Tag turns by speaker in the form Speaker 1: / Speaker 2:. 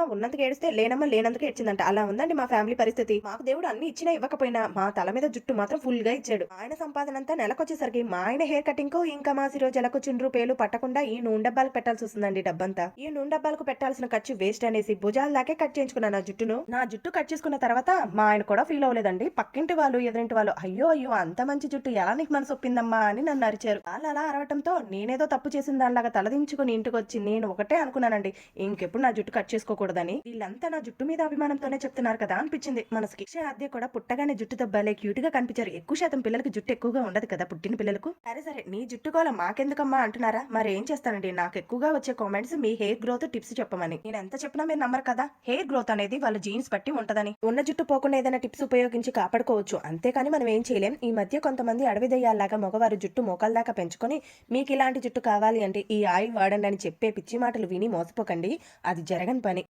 Speaker 1: ఉన్నమ్మ ఉన్నందుకు ఏడిస్తే, లేనమ్మ లేనందుకు ఏడ్చిందంట. అలా ఉందండి మా ఫ్యామిలీ పరిస్థితి. మాకు దేవుడు అన్ని ఇచ్చినా ఇవ్వకపోయినా మా తల మీద జుట్టు మాత్రం ఫుల్‌గా ఇచ్చాడు. మా ఆయన సంపాదనంతా నెలకొచ్చేసరికి మా ఆయన హెయిర్ కటింగ్‌కు ఇంకా మా సిరోజలకు చుండ్రు, పేలు పట్టకుండా ఈ నూనె డబ్బాలకు పెట్టాల్సొస్తుందండి డబ్బంతా. ఈ నూనె డబ్బాలకు పెట్టాల్సిన ఖర్చు వేస్ట్ అనేసి భుజాల దాకే కట్ చేయించుకున్నాను నా జుట్టును. నా జుట్టు కట్ చేసుకున్న తర్వాత మా ఆయన కూడా ఫీల్ అవ్వలేదండి. పక్కింటి వాళ్ళు, ఎదురింటి వాళ్ళు అయ్యో! అయ్యో! అంత మంచి జుట్టు ఎలా నీకు మనసొప్పిందమ్మా అని నన్ను అరిచారు. వాళ్ళలా అరవటంతో నేనేదో తప్పు చేసిన దానిలాగా తలదించుకొని ఇంటికొచ్చి నేను ఒకటే అనుకున్నానండి. ఇంకెప్పుడు నా జుట్టు కట్ చేసుకోకూడదని. వీళ్ళంతా నా జుట్టు మీద అభిమానంతోనే చెప్తున్నారు కదా అనిపించింది మనసుకి. అద్దె కూడా పుట్టగానే జుట్టు దబ్బాలే క్యూట్ గా కనిపించారు. ఎక్కువ శాతం పిల్లలకి జుట్టు ఎక్కువగా ఉండదు కదా పుట్టిన పిల్లలకు. సరే సరే నీ జుట్టు కోల మాకెందుకమ్మా అంటున్నారా? మరి ఏం చేస్తానండి, నాకు ఎక్కువగా వచ్చే కామెంట్స్ మీ హెయిర్ గ్రోత్ టిప్స్ చెప్పమని. నేను ఎంత చెప్పినా మీరు నమ్మరు కదా. హెయిర్ గ్రోత్ అనేది వాళ్ళ జీన్స్ బట్టి ఉంటదని. ఉన్న జుట్టు పోకుండా ఏదైనా టిప్స్ ఉపయోగించి కాపాడుకోవచ్చు, అంతేకాని మనం ఏం చేయలేం. ఈ మధ్య కొంతమంది అడవి దయ్యాల్లాగా మగవారు జుట్టు మోకాల దాకా పెంచుకొని మీకు ఇలాంటి జుట్టు కావాలి అంటే ఈ ఆయిల్ వాడండి అని చెప్పే పిచ్చి మాటలు విని మోసపోకండి. అది జరగని పని.